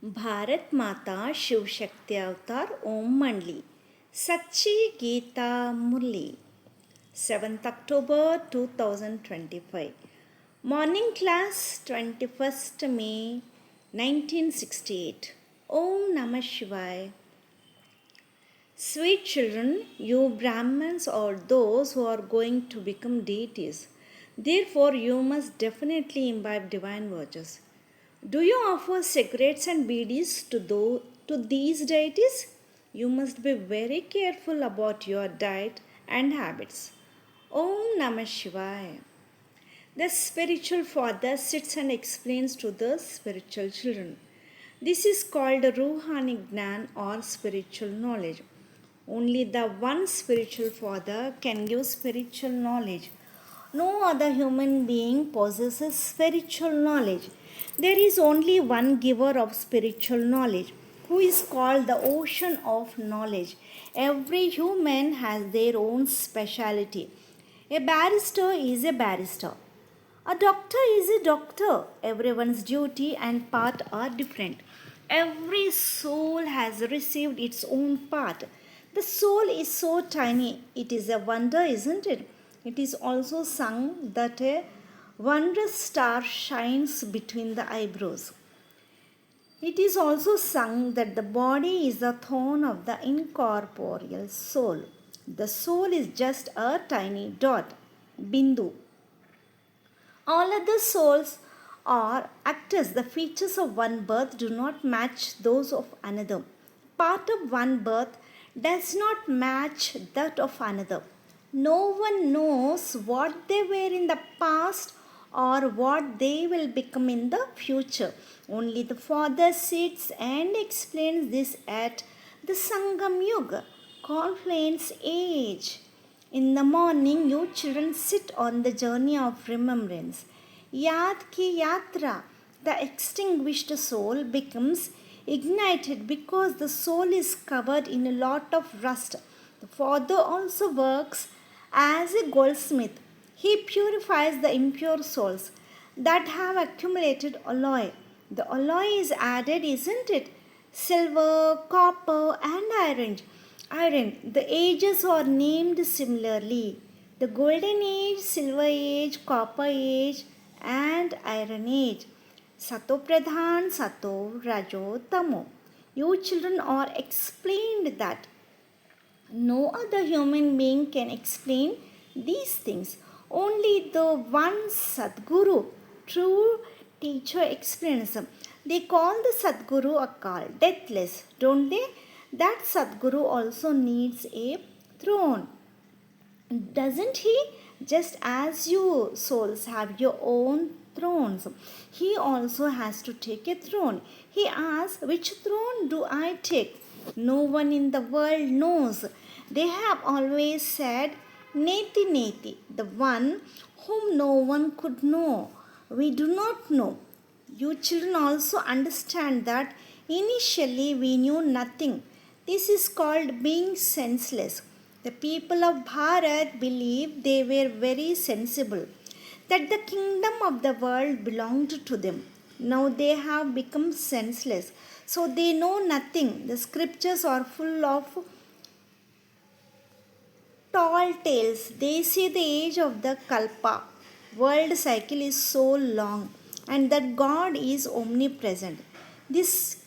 भारत माता शिव शक्ति अवतार ओम मंडली सच्ची गीता मुरली 7th October 2025 Morning class 21st May 1968 Om Namah Shivaya. Sweet children, you Brahmins are those who are going to become deities. Therefore, you must definitely imbibe divine virtues. Do you offer cigarettes and beedis to these deities? You must be very careful about your diet and habits. Om Namah Shivaya. The spiritual father sits and explains to the spiritual children. This is called Ruhani Gnan or spiritual knowledge. Only the one spiritual father can give spiritual knowledge. No other human being possesses spiritual knowledge. There is only one giver of spiritual knowledge, who is called the ocean of knowledge. Every human has their own speciality. A barrister is a barrister. A doctor is a doctor. Everyone's duty and part are different. Every soul has received its own part. The soul is so tiny, it is a wonder, isn't it? It is also sung that a wondrous star shines between the eyebrows. It is also sung that the body is the throne of the incorporeal soul. The soul is just a tiny dot, bindu. All other souls are actors. The features of one birth do not match those of another. Part of one birth does not match that of another. No one knows what they were in the past or what they will become in the future. Only the Father sits and explains this at the Sangam Yuga, confluence age. In the morning, you children sit on the journey of remembrance. Yad ki yatra, the extinguished soul becomes ignited because the soul is covered in a lot of rust. The Father also works as a goldsmith. He purifies the impure souls that have accumulated alloy. The alloy is added, isn't it? Silver, copper, and iron. The ages are named similarly. The golden age, silver age, copper age, and iron age. Sato Pradhan, Sato, Rajo, Tamo. You children are explained that no other human being can explain these things. Only the one Sadguru, true teacher, explains them. They call the Sadguru Akal, deathless, don't they? That Sadguru also needs a throne, doesn't he? Just as you souls have your own thrones, he also has to take a throne. He asks, which throne do I take? No one in the world knows. They have always said, Neti Neti, the one whom no one could know. We do not know. You children also understand that initially we knew nothing. This is called being senseless. The people of Bharat believed they were very sensible, that the kingdom of the world belonged to them. Now they have become senseless, so they know nothing. The scriptures are full of tall tales. They say the age of the Kalpa, world cycle, is so long and that God is omnipresent. This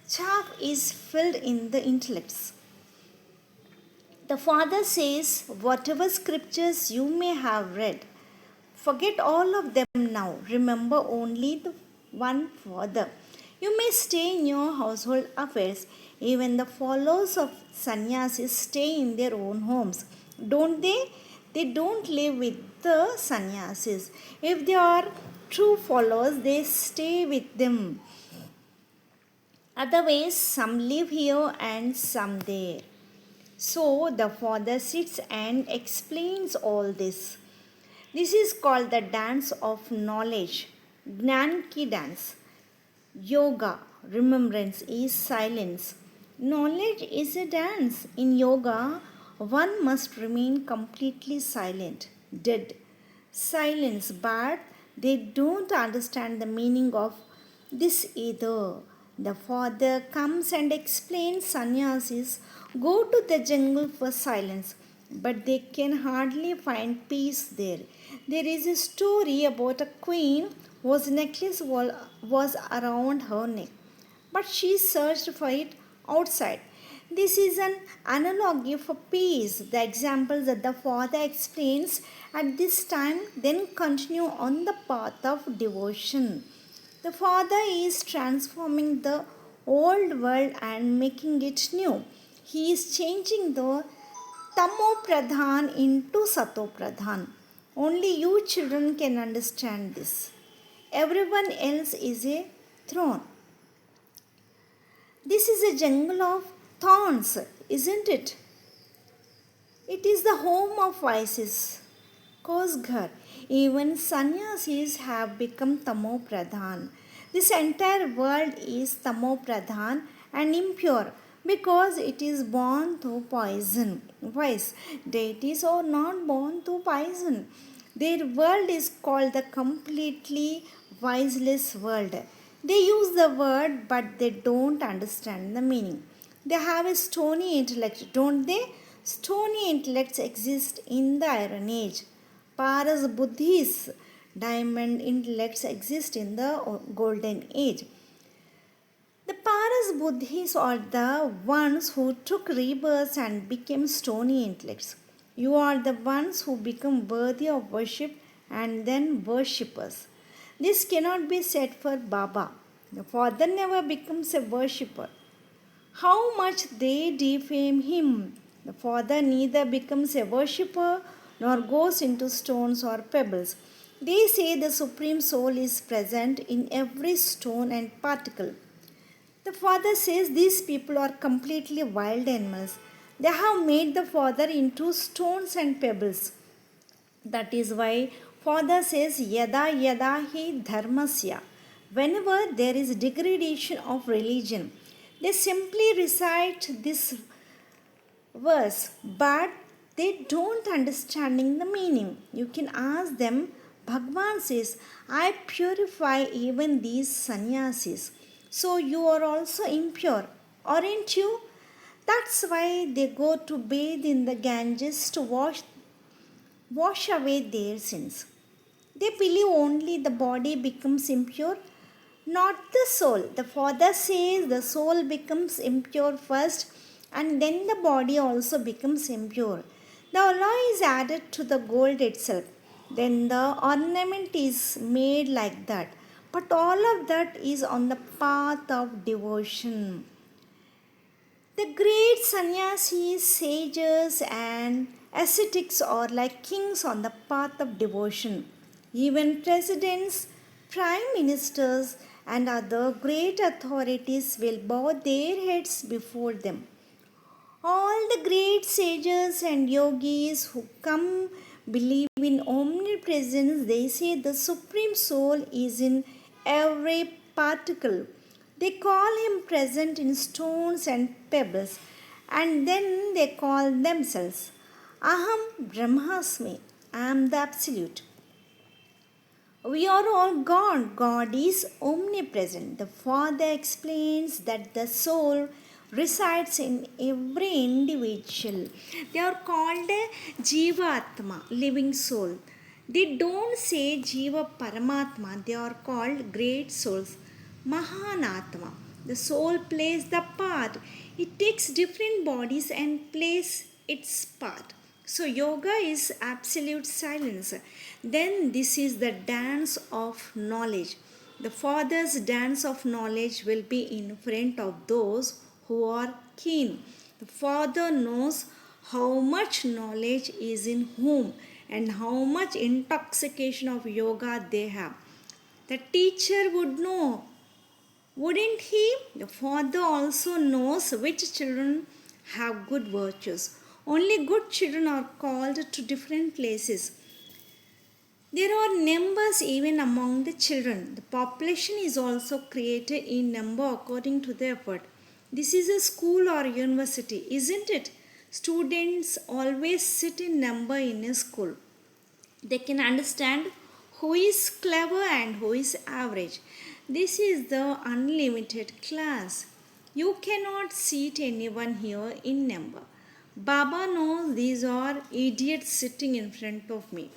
chaff is filled in the intellects. The Father says, whatever scriptures you may have read, forget all of them now. Remember only the one Father. You may stay in your household affairs. Even the followers of sannyasis stay in their own homes. Don't they? They don't live with the sannyasis. If they are true followers, they stay with them. Otherwise, some live here and some there. So the Father sits and explains all this. This is called the dance of knowledge, Gnan ki dance. Yoga, remembrance, is silence. Knowledge is a dance. In yoga, one must remain completely silent, dead. Silence, but they don't understand the meaning of this either. The father comes and explains sannyasis go to the jungle for silence, but they can hardly find peace there. There is a story about a queen whose necklace was around her neck, but she searched for it outside. This is an analogy for peace. The examples that the Father explains at this time then continue on the path of devotion. The Father is transforming the old world and making it new. He is changing the Tamo Pradhan into Sato Pradhan. Only you children can understand this. Everyone else is a throne. This is a jungle of thorns, isn't it? It is the home of vices. Kosghar. Even sannyasis have become Tamo Pradhan. This entire world is Tamo Pradhan and impure because it is born through poison. Vice. Deities are not born through poison. Their world is called the completely viceless world. They use the word but they don't understand the meaning. They have a stony intellect, don't they? Stony intellects exist in the Iron Age. Paras Buddhis, diamond intellects exist in the Golden Age. The Paras Buddhis are the ones who took rebirths and became stony intellects. You are the ones who become worthy of worship and then worshippers. This cannot be said for Baba. The father never becomes a worshipper. How much they defame him. The father neither becomes a worshipper nor goes into stones or pebbles. They say the Supreme Soul is present in every stone and particle. The father says these people are completely wild animals. They have made the father into stones and pebbles. That is why father says yada yada hi dharmasya. Whenever there is degradation of religion, they simply recite this verse, but they don't understanding the meaning. You can ask them. Bhagwan says, I purify even these sannyasis. So you are also impure, aren't you? That's why they go to bathe in the Ganges to wash away their sins. They believe only the body becomes impure, not the soul. The Father says the soul becomes impure first and then the body also becomes impure. The alloy is added to the gold itself. Then the ornament is made like that. But all of that is on the path of devotion. The great sannyasis, sages, and ascetics are like kings on the path of devotion. Even presidents, prime ministers, and other great authorities will bow their heads before them. All the great sages and yogis who come believe in omnipresence. They say the Supreme Soul is in every particle. They call him present in stones and pebbles, and then they call themselves Aham Brahmasmi. I am the Absolute. We are all God. God is omnipresent. The Father explains that the soul resides in every individual. They are called Jivatma, living soul. They don't say Jiva Paramatma. They are called great souls. Mahanatma. The soul plays the part. It takes different bodies and plays its part. So, yoga is absolute silence. Then, this is the dance of knowledge. The Father's dance of knowledge will be in front of those who are keen. The Father knows how much knowledge is in whom and how much intoxication of yoga they have. The teacher would know, wouldn't he? The Father also knows which children have good virtues. Only good children are called to different places. There are numbers even among the children. The population is also created in number according to the effort. This is a school or university, isn't it? Students always sit in number in a school. They can understand who is clever and who is average. This is the unlimited class. You cannot seat anyone here in number. Baba knows these are idiots sitting in front of me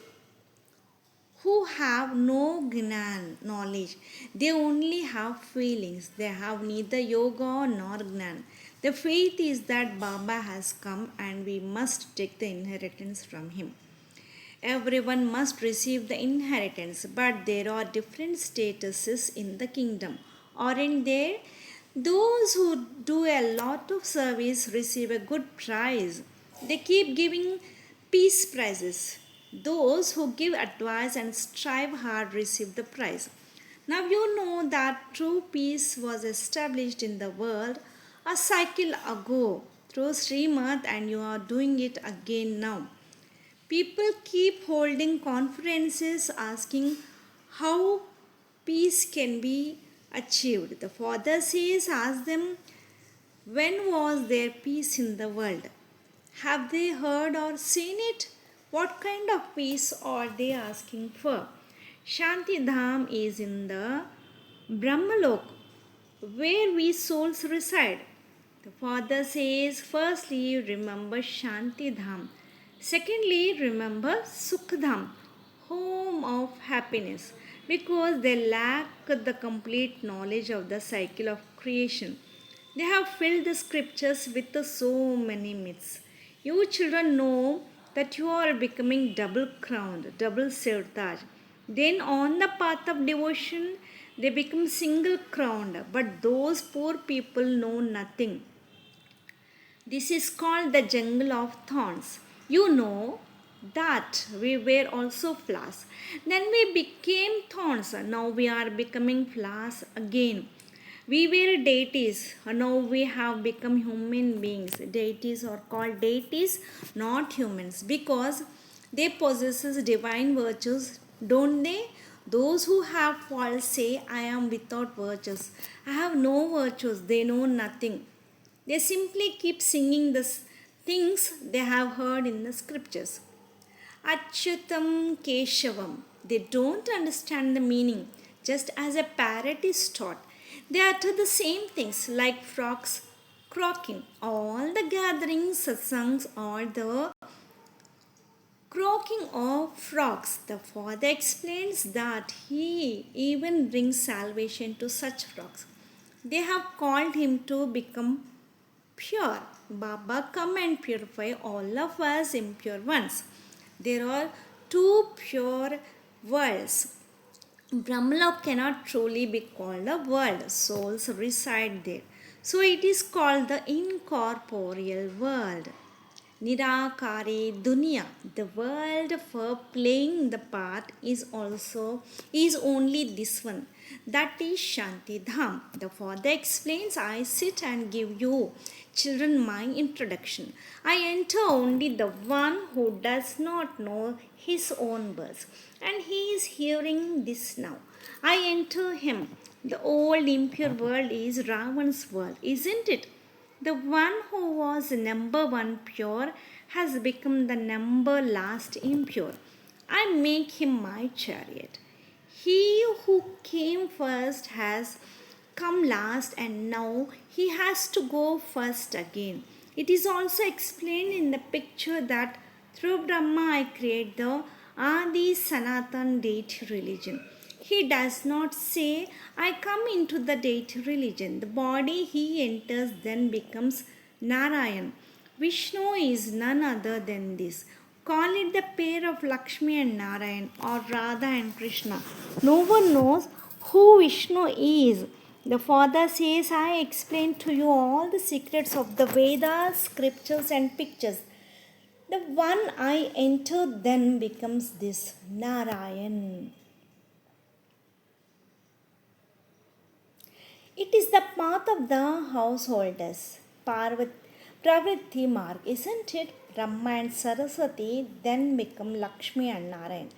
who have no gnan knowledge. They only have feelings. They have neither yoga nor gnan. The faith is that Baba has come and we must take the inheritance from him. Everyone must receive the inheritance, but there are different statuses in the kingdom, aren't there? Those who do a lot of service receive a good prize. They keep giving peace prizes. Those who give advice and strive hard receive the prize. Now you know that true peace was established in the world a cycle ago through Srimad, and you are doing it again now. People keep holding conferences asking how peace can be achieved. The Father says, ask them, when was there peace in the world? Have they heard or seen it? What kind of peace are they asking for? Shanti Dham is in the Brahmalok, where we souls reside. The Father says, firstly, remember Shanti Dham. Secondly, remember Sukhdam, home of happiness, because they lack the complete knowledge of the cycle of creation. They have filled the scriptures with so many myths. You children know that you are becoming double crowned, double sirtaj. Then, on the path of devotion, they become single crowned. But those poor people know nothing. This is called the jungle of thorns. You know that we were also flowers. Then we became thorns. Now we are becoming flowers again. We were deities. Now we have become human beings. Deities are called deities, not humans, because they possess divine virtues, don't they? Those who have false say, I am without virtues. I have no virtues. They know nothing. They simply keep singing the things they have heard in the scriptures. Achyutam Keshavam. They don't understand the meaning, just as a parrot is taught. They utter the same things like frogs croaking. All the gatherings, satsangs, are the croaking of frogs. The Father explains that He even brings salvation to such frogs. They have called Him to become pure. Baba, come and purify all of us impure ones. There are two pure worlds. Brahmalok cannot truly be called a world. Souls reside there. So it is called the incorporeal world. Nirakari Dunya, the world for playing the part is only this one. That is Shanti Dham. The Father explains, I sit and give you children my introduction. I enter only the one who does not know his own birth, and he is hearing this now. I enter him. The old impure world is Ravan's world, isn't it? The one who was number one pure has become the number last impure. I make him my chariot. He who came first has come last, and now he has to go first again. It is also explained in the picture that through Brahma I create the Adi Sanatan deity religion. He does not say, I come into the deity religion. The body he enters then becomes Narayan. Vishnu is none other than this. Call it the pair of Lakshmi and Narayan, or Radha and Krishna. No one knows who Vishnu is. The Father says, I explain to you all the secrets of the Vedas, scriptures, and pictures. The one I enter then becomes this Narayan. It is the path of the householders. Pravritti Marg, isn't it? Brahma and Saraswati then become Lakshmi and Narayan.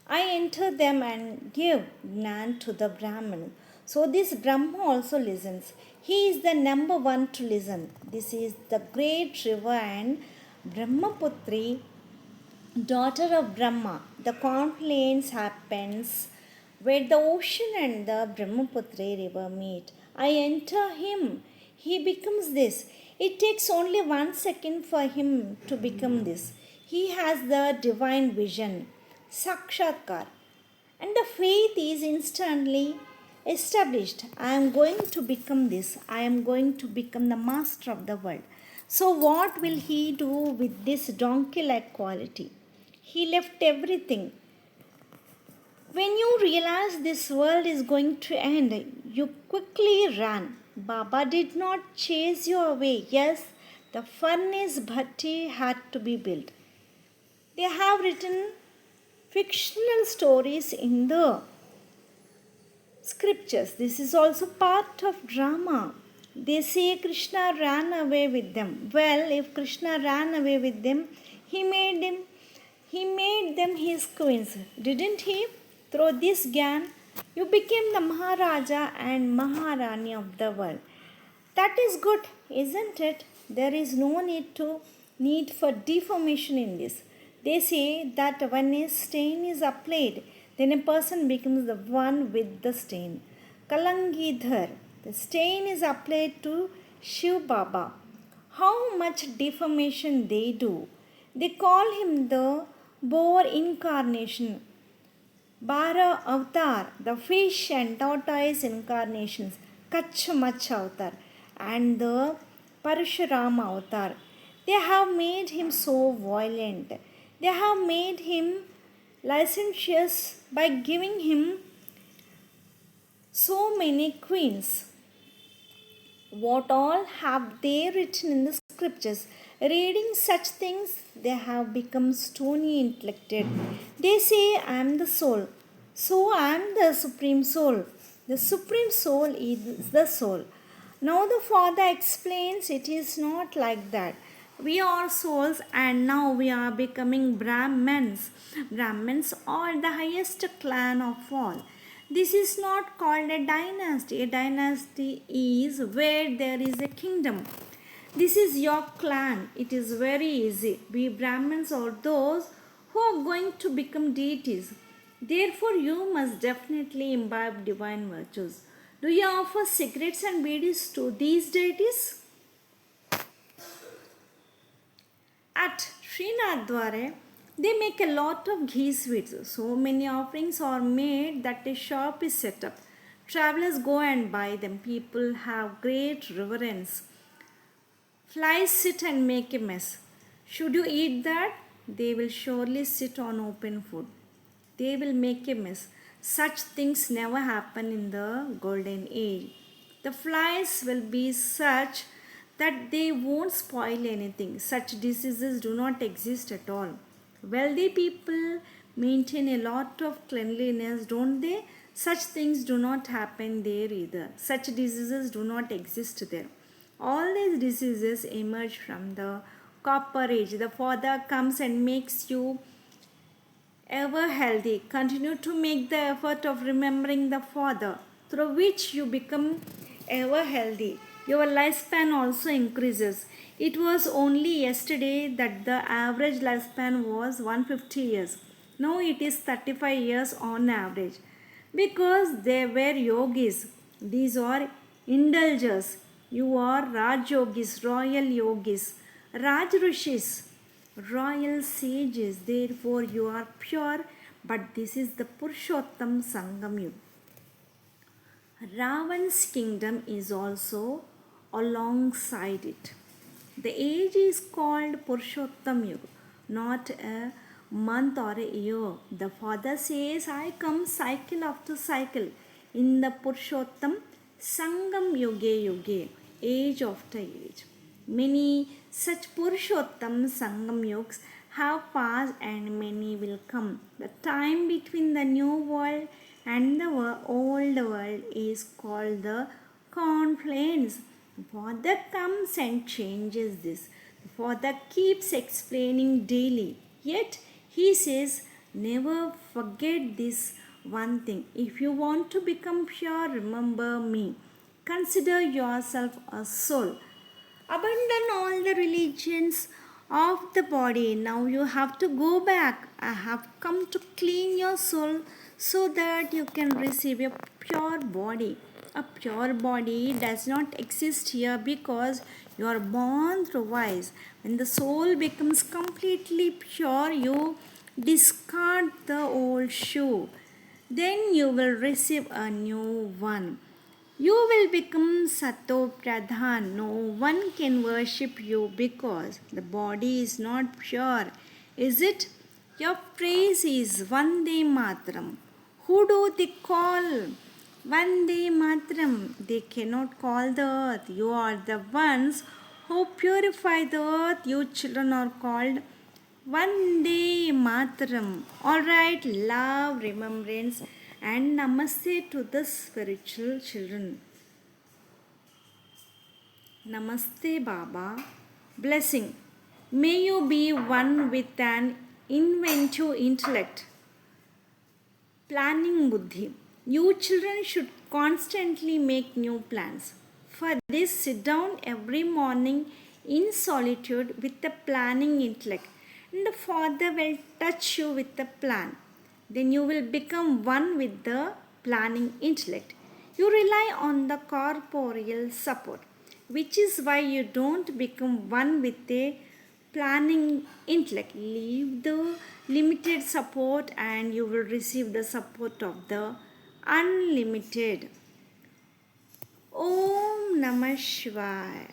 I enter them and give Gnan to the Brahman. So this Brahma also listens. He is the number one to listen. This is the great river and Brahmaputri, daughter of Brahma. The confluence happens where the ocean and the Brahmaputra river meet. I enter him. He becomes this. It takes only 1 second for him to become this. He has the divine vision, Sakshatkar. And the faith is instantly established. I am going to become this. I am going to become the master of the world. So, what will he do with this donkey like quality? He left everything. When you realize this world is going to end, you quickly ran. Baba did not chase you away. Yes, the furnace bhatti had to be built. They have written fictional stories in the scriptures. This is also part of drama. They say Krishna ran away with them. Well, if Krishna ran away with them, he made them his queens, didn't he? Through this gyan, you became the Maharaja and Maharani of the world. That is good, isn't it? There is no need for deformation in this. They say that when a stain is applied, then a person becomes the one with the stain. Kalangidhar, the stain is applied to Shiv Baba. How much deformation they do. They call him the boar incarnation. Bara avatar, the fish and tortoise incarnations, Kach Mach avatar, and the Parashurama avatar. They have made him so violent. They have made him licentious by giving him so many queens. What all have they written in the scriptures? Reading such things, they have become stony intellected. They say, I am the soul. So I am the supreme soul. The supreme soul is the soul. Now the Father explains it is not like that. We are souls and now we are becoming Brahmins. Brahmins are the highest clan of all. This is not called a dynasty. A dynasty is where there is a kingdom. This is your clan. It is very easy. We Brahmins are those who are going to become deities. Therefore, you must definitely imbibe divine virtues. Do you offer cigarettes and beedis to these deities? At Srinathware, they make a lot of ghee sweets. So many offerings are made that a shop is set up. Travelers go and buy them. People have great reverence. Flies sit and make a mess. Should you eat that? They will surely sit on open food. They will make a mess. Such things never happen in the golden age. The flies will be such that they won't spoil anything. Such diseases do not exist at all. Wealthy people maintain a lot of cleanliness, don't they? Such things do not happen there either. Such diseases do not exist there. All these diseases emerge from the copper age. The Father comes and makes you ever healthy. Continue to make the effort of remembering the Father, through which you become ever healthy. Your lifespan also increases. It was only yesterday that the average lifespan was 150 years. Now it is 35 years on average. Because they were yogis. These are indulgers. You are Raj yogis, royal yogis, Raj rishis, royal sages. Therefore you are pure. But this is the Purushottam Sangam Yuga. Ravan's kingdom is also alongside it. The age is called Purushottam Yuga, not a month or a year. The Father says, I come cycle after cycle in the Purushottam Sangam Yuge Yuge, age after age. Many such Purushottam Sangam Yugs have passed and many will come. The time between the new world and the old world is called the confluence. The Father comes and changes this. The Father keeps explaining daily. Yet he says, never forget this one thing. If you want to become pure, remember me. Consider yourself a soul. Abandon all the religions of the body. Now you have to go back. I have come to clean your soul so that you can receive a pure body. A pure body does not exist here because you are born through wise. When the soul becomes completely pure, you discard the old shoe. Then you will receive a new one. You will become Sato Pradhan. No one can worship you because the body is not pure. Is it? Your praise is Vande Matram. Who do they call? Vande Matram. They cannot call the earth. You are the ones who purify the earth. You children are called Vande Matram. Alright, love, remembrance, and namaste to the spiritual children. Namaste, Baba. Blessing. May you be one with an inventive intellect. Planning Buddhi. You children should constantly make new plans. For this, sit down every morning in solitude with the planning intellect, and the Father will touch you with the plan. Then you will become one with the planning intellect. You rely on the corporeal support, which is why you don't become one with a planning intellect. Leave the limited support and you will receive the support of the unlimited. Om Namah Shivaya.